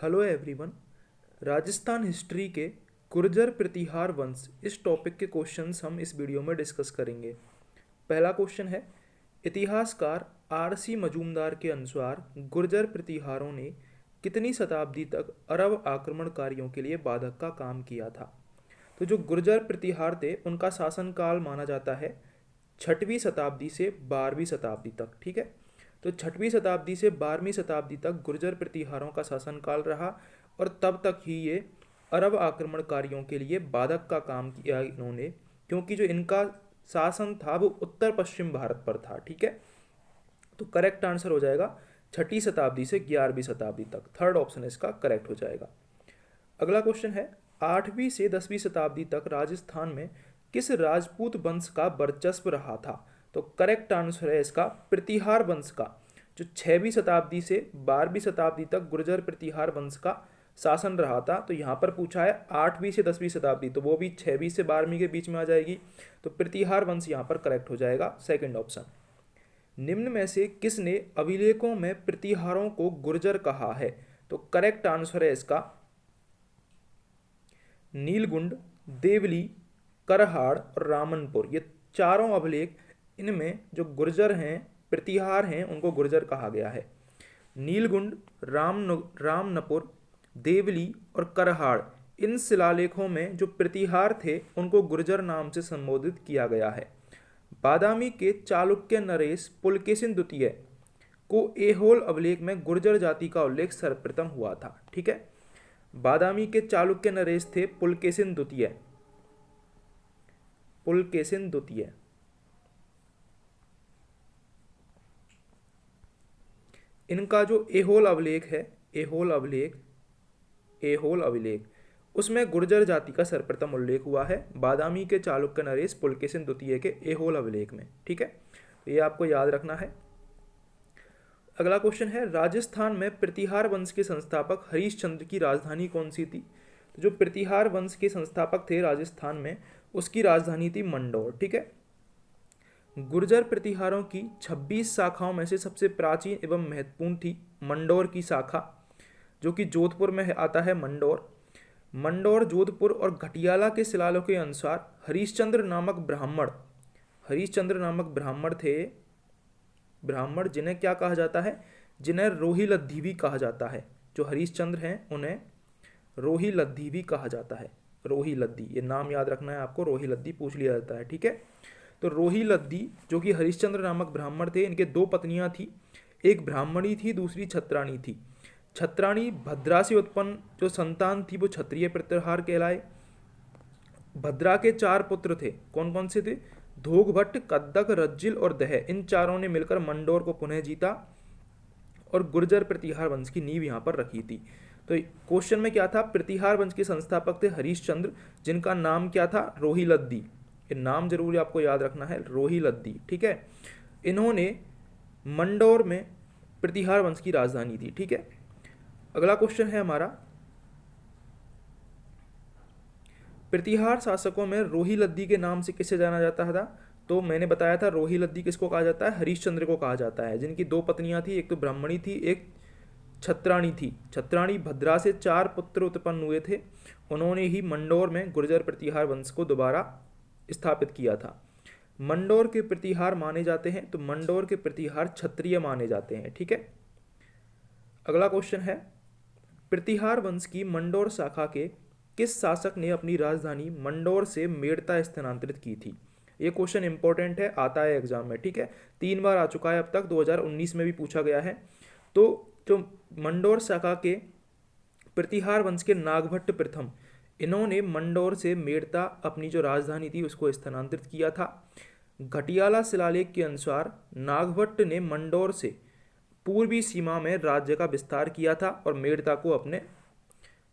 Hello everyone. Rajasthan history के गुर्जर प्रतिहार वंश इस टॉपिक के क्वेश्चंस हम इस वीडियो में डिस्कस करेंगे। पहला क्वेश्चन है, इतिहासकार आर सी मजूमदार के अनुसार गुर्जर प्रतिहारों ने कितनी शताब्दी तक अरब आक्रमणकारियों के लिए बाधक का काम किया था। तो जो गुर्जर प्रतिहार थे उनका शासनकाल माना जाता है 6वीं शताब्दी से 12वीं शताब्दी तक। ठीक है, तो 6वीं शताब्दी से 12वीं शताब्दी तक गुर्जर प्रतिहारों का शासनकाल रहा और तब तक ही ये अरब आक्रमणकारियों के लिए बाधक का काम किया इन्होंने, क्योंकि जो इनका शासन था वो उत्तर पश्चिम भारत पर था। ठीक है, तो करेक्ट आंसर हो जाएगा 6वीं शताब्दी से 11वीं शताब्दी तक। थर्ड ऑप्शन इसका करेक्ट हो जाएगा। अगला क्वेश्चन है, 8वीं से 10वीं शताब्दी तक राजस्थान में किस राजपूत वंश का वर्चस्व रहा था। तो करेक्ट आंसर है इसका प्रतिहार वंश का। जो 6वीं शताब्दी से 12वीं शताब्दी तक गुर्जर प्रतिहार वंश का शासन रहा था। तो यहाँ पर पूछा है 8वीं से 10वीं शताब्दी, तो वो भी 6वीं से 12वीं के बीच में आ जाएगी। तो प्रतिहार वंश यहाँ पर करेक्ट हो जाएगा, सेकंड ऑप्शन। निम्न में से किसने अभिलेखों में प्रतिहारों को गुर्जर कहा है। तो करेक्ट आंसर है इसका नीलगुंड, देवली, करहाड़ और रामनपुर। ये चारों अभिलेख, इनमें जो गुर्जर हैं, प्रतिहार हैं, उनको गुर्जर कहा गया है। नीलगुंड, रामनपुर, देवली और करहाड़, इन शिलालेखों में जो प्रतिहार थे उनको गुर्जर नाम से संबोधित किया गया है। बादामी के चालुक्य नरेश पुलकेशिन द्वितीय को ऐहोल अभिलेख में गुर्जर जाति का उल्लेख सर्वप्रथम हुआ था। ठीक है, बादामी के चालुक्य नरेश थे पुलकेशिन द्वितीय। पुलकेशिन द्वितीय। इनका जो ऐहोल अभिलेख है, ऐहोल अभिलेख, उसमें गुर्जर जाति का सर्वप्रथम उल्लेख हुआ है बादामी के चालुक्य नरेश पुलकेशिन द्वितीय के ऐहोल अभिलेख में। ठीक है, तो ये आपको याद रखना है। अगला क्वेश्चन है, राजस्थान में प्रतिहार वंश के संस्थापक हरिश्चंद्र की राजधानी कौन सी थी। तो जो प्रतिहार वंश के संस्थापक थे राजस्थान में, उसकी राजधानी थी मंडौर। ठीक है, गुर्जर प्रतिहारों की 26 शाखाओं में से सबसे प्राचीन एवं महत्वपूर्ण थी मंडौर की शाखा, जो कि जोधपुर में आता है। मंडौर, जोधपुर और घटियाला के शिलालेखों के अनुसार हरिश्चंद्र नामक ब्राह्मण थे। ब्राह्मण जिन्हें क्या कहा जाता है, जिन्हें रोहिलद्दी भी कहा जाता है। जो हरिश्चंद्र हैं उन्हें रोहिलद्दी भी कहा जाता है। रोहिलद्दी, ये नाम याद रखना है आपको, रोहिलद्दी पूछ लिया जाता है। ठीक है, तो रोहिलद्दी जो कि हरिश्चंद्र नामक ब्राह्मण थे, इनके दो पत्नियां थी, एक ब्राह्मणी थी, दूसरी छत्राणी थी। छत्राणी भद्रा से उत्पन्न जो संतान थी वो क्षत्रिय प्रतिहार कहलाए। भद्रा के 4 पुत्र थे, कौन कौन से थे, धोगभट्ट, कद्दक, रज्जिल और दह। इन चारों ने मिलकर मंडौर को पुनः जीता और गुर्जर प्रतिहार वंश की नींव यहाँ पर रखी थी। तो क्वेश्चन में क्या था, प्रतिहार वंश के संस्थापक थे हरिश्चंद्र, जिनका नाम क्या था, रोहिलद्दी। ये नाम जरूर आपको याद रखना है, रोहिलद्दी। ठीक है, इन्होंने मंडौर में प्रतिहार वंश की राजधानी थी। ठीक है, अगला क्वेश्चन है हमारा, प्रतिहार शासकों में रोहिलद्दी के नाम से किसे जाना जाता था। तो मैंने बताया था रोहिलद्दी किसको कहा जाता है, हरिश्चंद्र को कहा जाता है, जिनकी 2 पत्नियां थी, एक तो ब्राह्मणी थी, एक छत्राणी थी। छत्राणी भद्रा से 4 पुत्र उत्पन्न हुए थे। उन्होंने ही मंडौर में गुर्जर प्रतिहार वंश को दोबारा स्थापित किया था। मंडौर के प्रतिहार माने जाते हैं, तो मंडौर के प्रतिहार क्षत्रिय माने जाते हैं। ठीक है, अगला क्वेश्चन है, प्रतिहार वंश की मंडौर शाखा के किस शासक ने अपनी राजधानी मंडौर से मेड़ता स्थानांतरित की थी। ये क्वेश्चन इंपॉर्टेंट है, आता है एग्जाम में। ठीक है, 3 बार आ चुका है अब तक, 2019 में भी पूछा गया है। तो जो मंडौर शाखा के प्रतिहार वंश के नागभट्ट प्रथम, इन्होंने मंडौर से मेड़ता अपनी जो राजधानी थी उसको स्थानांतरित किया था। घटियाला शिलालेख के अनुसार नागभट्ट ने मंडौर से पूर्वी सीमा में राज्य का विस्तार किया था और मेड़ता को अपने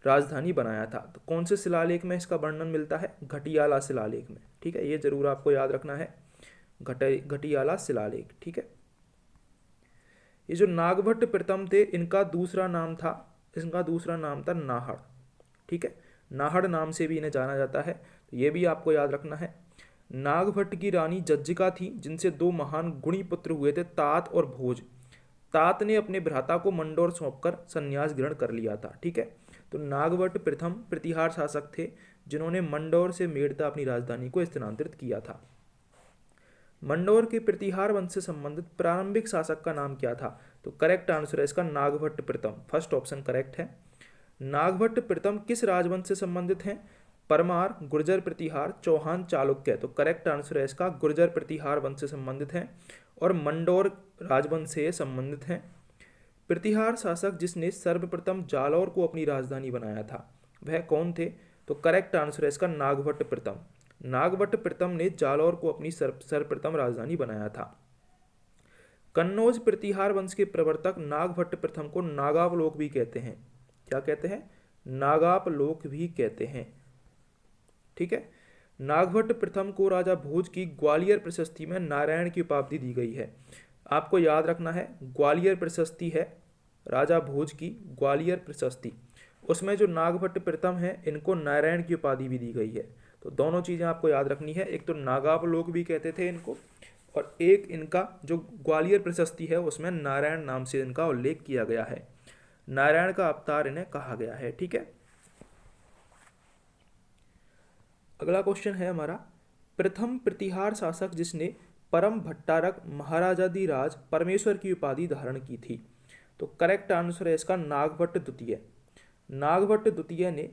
राजधानी बनाया था। तो कौन से शिलालेख में इसका वर्णन मिलता है, घटियाला शिलालेख में। ठीक है, ये जरूर आपको याद रखना है, घटियाला शिलालेख। ठीक है, ये जो नागभट्ट प्रथम थे, इनका दूसरा नाम था नाहड़। ठीक है, नाहड़ नाम से भी इन्हें जाना जाता है, तो ये भी आपको याद रखना है। नागभट्ट की रानी जज्जिका थी, जिनसे 2 महान गुणी पुत्र हुए थे, तात और भोज। तात ने अपने भ्राता को मंडोर सौंपकर संन्यास ग्रहण कर लिया था। ठीक है, तो नागभट्ट प्रथम प्रतिहार शासक थे जिन्होंने मंडोर से मेड़ता अपनी राजधानी को स्थानांतरित किया था। मंडोर के प्रतिहार वंश से संबंधित प्रारंभिक शासक का नाम क्या था? तो करेक्ट आंसर है इसका नागभट्ट प्रथम, फर्स्ट ऑप्शन करेक्ट है। नागभट्ट प्रथम किस राजवंश से संबंधित हैं? परमार, गुर्जर प्रतिहार, चौहान, चालुक्य। तो करेक्ट आंसर है इसका गुर्जर प्रतिहार वंश से संबंधित हैं और मंडोर राजवंश से संबंधित हैं। प्रतिहार शासक जिसने सर्वप्रथम जालौर को अपनी राजधानी बनाया था वह कौन थे? तो करेक्ट आंसर है इसका नागभट्ट प्रथम। नागभट्ट प्रथम ने जालौर को अपनी सर्वप्रथम राजधानी बनाया था। कन्नौज प्रतिहार वंश के प्रवर्तक नागभट्ट प्रथम को नागावलोक भी कहते हैं। क्या कहते हैं? नागावलोक भी कहते हैं। ठीक है, नागभट्ट प्रथम को राजा भोज की ग्वालियर प्रशस्ति में नारायण की उपाधि दी गई है। आपको याद रखना है, ग्वालियर प्रशस्ति है राजा भोज की ग्वालियर प्रशस्ति, उसमें जो नागभट्ट प्रथम है इनको नारायण की उपाधि भी दी गई है। तो दोनों चीज़ें आपको याद रखनी है, एक तो नागावलोक भी कहते थे इनको और एक इनका जो ग्वालियर प्रशस्ति है उसमें नारायण नाम से इनका उल्लेख किया गया है, नारायण का अवतार इन्हें कहा गया है। ठीक है, अगला क्वेश्चन है हमारा, प्रथम प्रतिहार शासक जिसने परम भट्टारक महाराजाधिराज परमेश्वर की उपाधि धारण की थी। तो करेक्ट आंसर है इसका नागभट्ट द्वितीय। नागभट्ट द्वितीय ने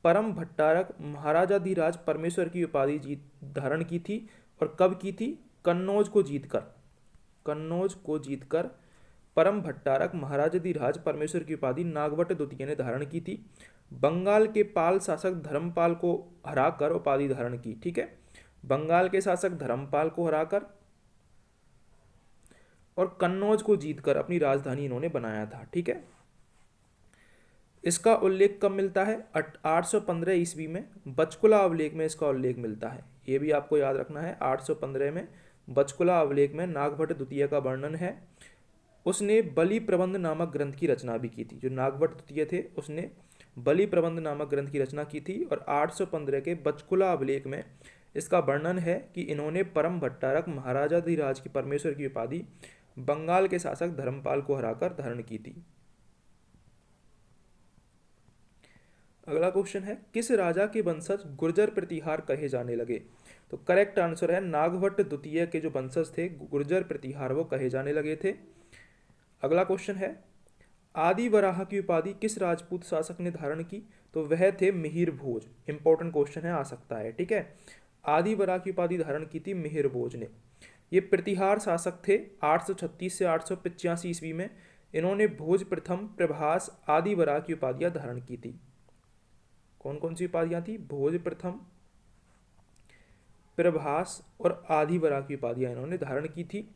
परम भट्टारक महाराजाधिराज परमेश्वर की उपाधि धारण की थी और कब की थी? कन्नौज को जीतकर। कन्नौज को जीतकर परम भट्टारक महाराजाधिराज परमेश्वर की उपाधि नागभट्ट द्वितीय ने धारण की थी। बंगाल के पाल शासक धर्मपाल को हराकर उपाधि धारण की। ठीक है, बंगाल के शासक धर्मपाल को हराकर और कन्नौज को जीतकर अपनी राजधानी इन्होंने बनाया था। ठीक है, इसका उल्लेख कब मिलता है? 815 ईस्वी में बचकुला अवलेख में इसका उल्लेख मिलता है। ये भी आपको याद रखना है, 815 में बचकुला अवलेख में नागभट्ट द्वितीय का वर्णन है। उसने बलि प्रबंध नामक ग्रंथ की रचना भी की थी। जो नागभट्ट द्वितीय थे उसने बलि प्रबंध नामक ग्रंथ की रचना की थी और 815 के बचकुला अवलेख में इसका वर्णन है कि इन्होंने परम भट्टारक महाराजाधिराज की परमेश्वर की उपाधि बंगाल के शासक धर्मपाल को हराकर धारण की थी। अगला क्वेश्चन है, किस राजा के वंशज गुर्जर प्रतिहार कहे जाने लगे? तो करेक्ट आंसर है नागभट्ट द्वितीय के जो वंशज थे गुर्जर प्रतिहार वो कहे जाने लगे थे। अगला क्वेश्चन है, आदि वराह की उपाधि किस राजपूत शासक ने धारण की? तो वह थे मिहिर भोज। इंपॉर्टेंट क्वेश्चन है, आ सकता है। ठीक है, आदि वराह की उपाधि धारण की थी मिहिर भोज ने। ये प्रतिहार शासक थे 836 से 885 ईस्वी में। इन्होंने भोज प्रथम, प्रभास, आदि वराह की उपाधियां धारण की थी। कौन कौन सी उपाधियां थी? भोज प्रथम, प्रभास और आदि वराह की उपाधियां इन्होंने धारण की थी।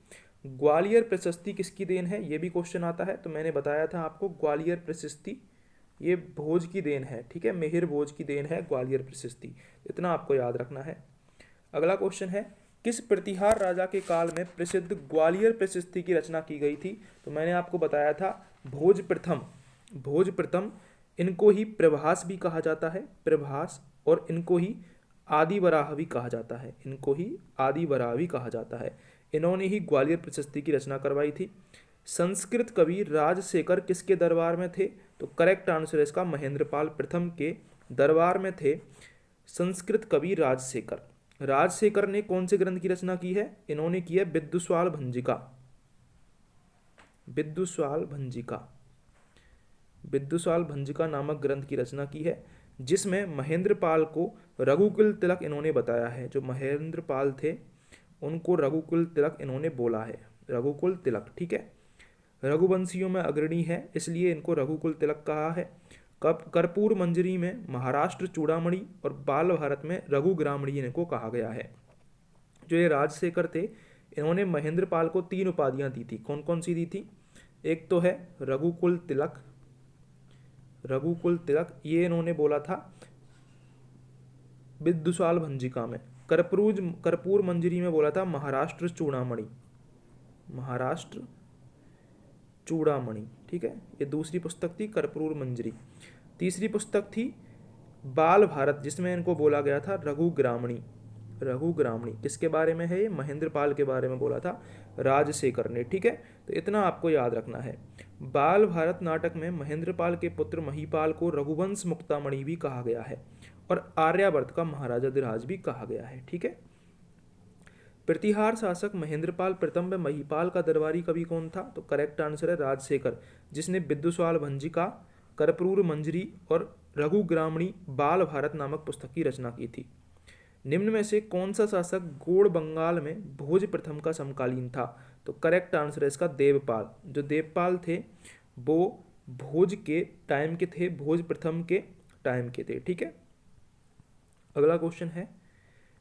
ग्वालियर प्रशस्ति किसकी देन है? ये भी क्वेश्चन आता है, तो मैंने बताया था आपको ग्वालियर प्रशस्ति ये भोज की देन है। ठीक है, मिहिर भोज की देन है ग्वालियर प्रशस्ति, इतना आपको याद रखना है। अगला क्वेश्चन है, किस प्रतिहार राजा के काल में प्रसिद्ध ग्वालियर प्रशस्ति की रचना की गई थी? तो मैंने आपको बताया था भोज प्रथम। भोज प्रथम, इनको ही प्रभास भी कहा जाता है, प्रभास, और इनको ही आदि वराह भी कहा जाता है, इनको ही आदि वराह भी कहा जाता है। इन्होंने ही ग्वालियर प्रशस्ति की रचना करवाई थी। संस्कृत कवि राजशेखर किसके दरबार में थे? तो करेक्ट आंसर है इसका महेंद्रपाल प्रथम के दरबार में थे संस्कृत कवि राजशेखर। राजशेखर ने कौन से ग्रंथ की रचना की है? इन्होंने की है विद्युस्वाल भंजिका। विद्युस्वाल भंजिका, विद्युस्वाल भंजिका नामक ग्रंथ की रचना की है, जिसमें महेंद्रपाल को रघुकुल तिलक इन्होंने बताया है। जो महेंद्रपाल थे उनको रघुकुल तिलक इन्होंने बोला है, रघुकुल तिलक। ठीक है, रघुवंशियों में अग्रणी है इसलिए इनको रघुकुल तिलक कहा है। कर्पूर मंजरी में महाराष्ट्र चूड़ामणि और बाल भारत में रघुग्रामणी इनको कहा गया है। जो ये राजशेखर थे इन्होंने महेंद्रपाल को 3 उपाधियां दी थी। कौन कौन सी दी थी? एक तो है रघुकुल तिलक, रघुकुल तिलक ये इन्होंने बोला था विद्युस्वाल भंजिका में। कर्पूर मंजरी में बोला था महाराष्ट्र चूड़ामणि, महाराष्ट्र चूड़ामणि। ठीक है, ये दूसरी पुस्तक थी कर्पूर मंजरी। तीसरी पुस्तक थी बाल भारत, जिसमें इनको बोला गया था रघुग्रामणी। रघुग्रामणी, किसके बारे में है ये? महेंद्रपाल के बारे में बोला था राजशेखर ने। ठीक है, तो इतना आपको याद रखना है। बाल भारत नाटक में महेंद्रपाल के पुत्र महिपाल को रघुवंश मुक्तामणि भी कहा गया है और आर्यावर्त का महाराजा धीराज भी कहा गया है। ठीक है, प्रतिहार शासक महेंद्रपाल प्रथम व महिपाल का दरबारी कवि कौन था? तो करेक्ट आंसर है राजशेखर, जिसने विद्युषाल भंजिका, कर्पूर मंजरी और रघुग्रामणी बाल भारत नामक पुस्तक की रचना की थी। निम्न में से कौन सा शासक गोड़ बंगाल में भोज प्रथम का समकालीन था? तो करेक्ट आंसर है इसका देवपाल। जो देवपाल थे वो भोज के टाइम के थे, भोज प्रथम के टाइम के थे। ठीक है, अगला क्वेश्चन है,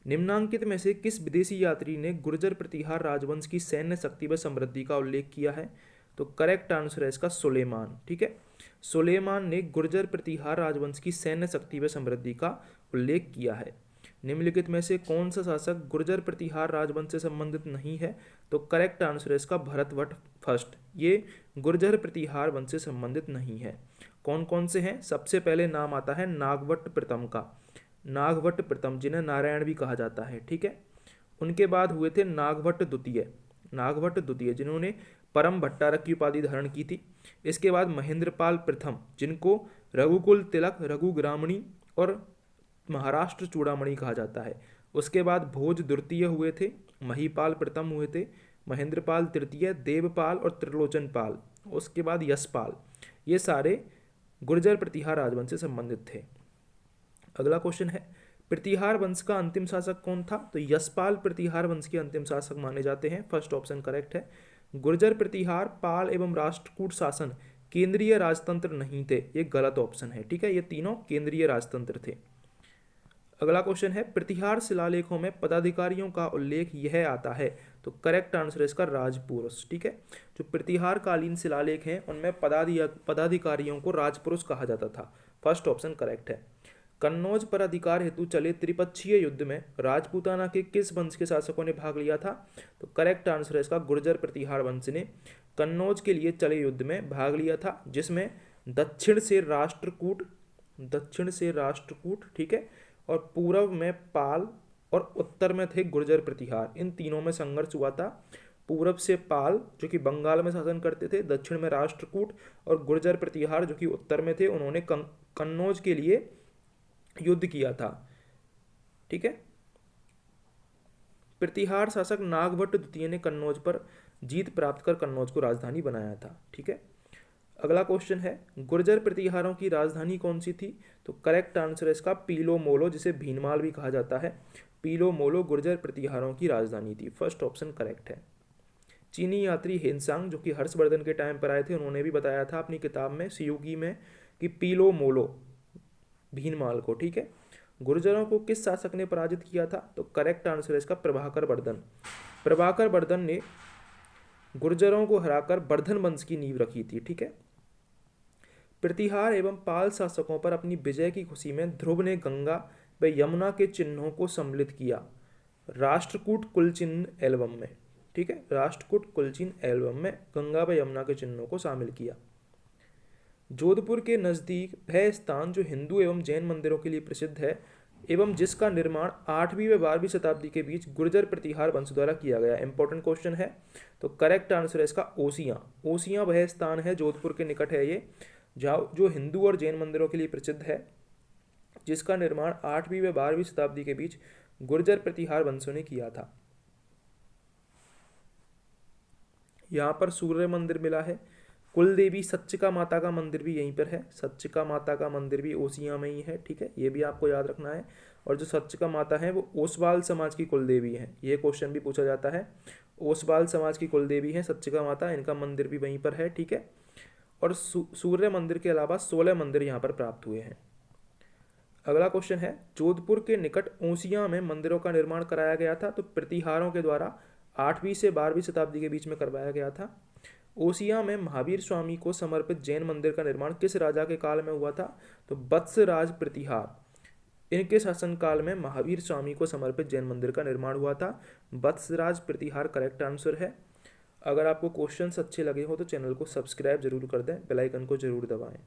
निम्नांकित में से किस विदेशी यात्री ने गुर्जर प्रतिहार राजवंश की सैन्य शक्ति व समृद्धि का उल्लेख किया है? तो करेक्ट आंसर है इसका सुलेमान। ठीक है, सुलेमान ने गुर्जर प्रतिहार राजवंश की सैन्य शक्ति व समृद्धि का उल्लेख किया है। निम्नलिखित में से कौन सा शासक गुर्जर प्रतिहार राजवंश से संबंधित नहीं है? तो करेक्ट आंसर है इसका भरतवट फर्स्ट, ये गुर्जर प्रतिहार वंश से संबंधित नहीं है। कौन कौन से हैं? सबसे पहले नाम आता है नागवट प्रथम का, नागवट प्रथम जिन्हें नारायण भी कहा जाता है। ठीक है, उनके बाद हुए थे नागवट द्वितीय, नागवट द्वितीय जिन्होंने परम भट्टारक की उपाधि धारण की थी। इसके बाद महेंद्रपाल प्रथम, जिनको रघुकुल तिलक, रघुग्रामणी और महाराष्ट्र चूड़ामणि कहा जाता है। उसके बाद भोज द्वितीय हुए थे, महिपाल प्रथम हुए थे, महेंद्रपाल तृतीय, देवपाल और त्रिलोचन पाल, उसके बाद यशपाल। ये सारे गुर्जर प्रतिहार राजवंश से संबंधित थे। अगला क्वेश्चन है, प्रतिहार वंश का अंतिम शासक कौन था? तो यशपाल प्रतिहार वंश के अंतिम शासक माने जाते हैं। फर्स्ट ऑप्शन करेक्ट है। गुर्जर प्रतिहार, पाल एवं राष्ट्रकूट शासन केंद्रीय राजतंत्र नहीं थे, ये गलत ऑप्शन है। ठीक है, ये तीनों केंद्रीय राजतंत्र थे। अगला क्वेश्चन है, प्रतिहार शिलालेखों में पदाधिकारियों का उल्लेख यह आता है? तो करेक्ट आंसर है इसका राजपुरुष। ठीक है, जो प्रतिहार कालीन शिलालेख हैं उनमें पदाधिकारियों को राजपुरुष कहा जाता था। फर्स्ट ऑप्शन करेक्ट है। कन्नौज पर अधिकार हेतु चले त्रिपक्षीय युद्ध में राजपूताना के किस वंश के शासकों ने भाग लिया था? तो करेक्ट आंसर है इसका गुर्जर प्रतिहार वंश ने कन्नौज के लिए चले युद्ध में भाग लिया था, जिसमें दक्षिण से राष्ट्रकूट, ठीक है, और पूर्व में पाल और उत्तर में थे गुर्जर प्रतिहार। इन तीनों में संघर्ष हुआ था। पूर्व से पाल जो कि बंगाल में शासन करते थे, दक्षिण में राष्ट्रकूट और गुर्जर प्रतिहार जो कि उत्तर में थे, उन्होंने कन्नौज के लिए युद्ध किया था। ठीक है, प्रतिहार शासक नागभट्ट द्वितीय ने कन्नौज पर जीत प्राप्त कर कन्नौज को राजधानी बनाया था। ठीक है, अगला क्वेश्चन है, गुर्जर प्रतिहारों की राजधानी कौन सी थी? तो करेक्ट आंसर है इसका पीलो मोलो, जिसे भीनमाल भी कहा जाता है। पीलो मोलो गुर्जर प्रतिहारों की राजधानी थी। फर्स्ट ऑप्शन करेक्ट है। चीनी यात्री हेनसांग जो कि हर्षवर्धन के टाइम पर आए थे, उन्होंने भी बताया था अपनी किताब में सियुगी में कि पीलो मोलो भीनमाल को। ठीक है, गुर्जरों को किस शासक ने पराजित किया था? तो करेक्ट आंसर है इसका प्रभाकर वर्धन। प्रभाकर वर्धन ने गुर्जरों को हराकर वर्धन वंश की नींव रखी थी। ठीक है, प्रतिहार एवं पाल शासकों पर अपनी विजय की खुशी में ध्रुव ने गंगा व यमुना के चिन्हों को सम्मिलित किया राष्ट्रकूट कुलचिन्ह एल्बम में। ठीक है, राष्ट्रकूट कुलचिन्ह एल्बम में गंगा व यमुना के चिन्हों को शामिल किया। जोधपुर के नज़दीक वह स्थान जो हिंदू एवं जैन मंदिरों के लिए प्रसिद्ध है एवं जिसका निर्माण 8वीं व 12वीं शताब्दी के बीच गुर्जर प्रतिहार वंश द्वारा किया गया। इंपॉर्टेंट क्वेश्चन है। तो करेक्ट आंसर है इसका ओसियां। ओसियां वह स्थान है, जोधपुर के निकट है ये, जो हिंदू और जैन मंदिरों के लिए प्रसिद्ध है, जिसका निर्माण 8वीं व 12वीं शताब्दी के बीच गुर्जर प्रतिहार वंशों ने किया था। यहाँ पर सूर्य मंदिर मिला है। कुल देवी सच्चिका माता का मंदिर भी यहीं पर है। सच्चिका माता का मंदिर भी ओसियां में ही है। ठीक है, ये भी आपको याद रखना है। और जो सच्चिका माता है वो ओसवाल समाज की कुल देवी है। ये क्वेश्चन भी पूछा जाता है। ओसवाल समाज की कुल देवी है सच्चिका माता, इनका मंदिर भी वहीं पर है। ठीक है, और सूर्य मंदिर के अलावा 16 मंदिर यहाँ पर प्राप्त हुए हैं। अगला क्वेश्चन है, जोधपुर के निकट ओसियां में मंदिरों का निर्माण कराया गया था तो प्रतिहारों के द्वारा 8वीं से 12वीं शताब्दी के बीच में करवाया गया था। ओसियां में महावीर स्वामी को समर्पित जैन मंदिर का निर्माण किस राजा के काल में हुआ था? तो वत्सराज प्रतिहार, इनके शासनकाल में महावीर स्वामी को समर्पित जैन मंदिर का निर्माण हुआ था। वत्सराज प्रतिहार करेक्ट आंसर है। अगर आपको क्वेश्चंस अच्छे लगे हो तो चैनल को सब्सक्राइब जरूर कर दें, बेल आइकन को जरूर दबाएं।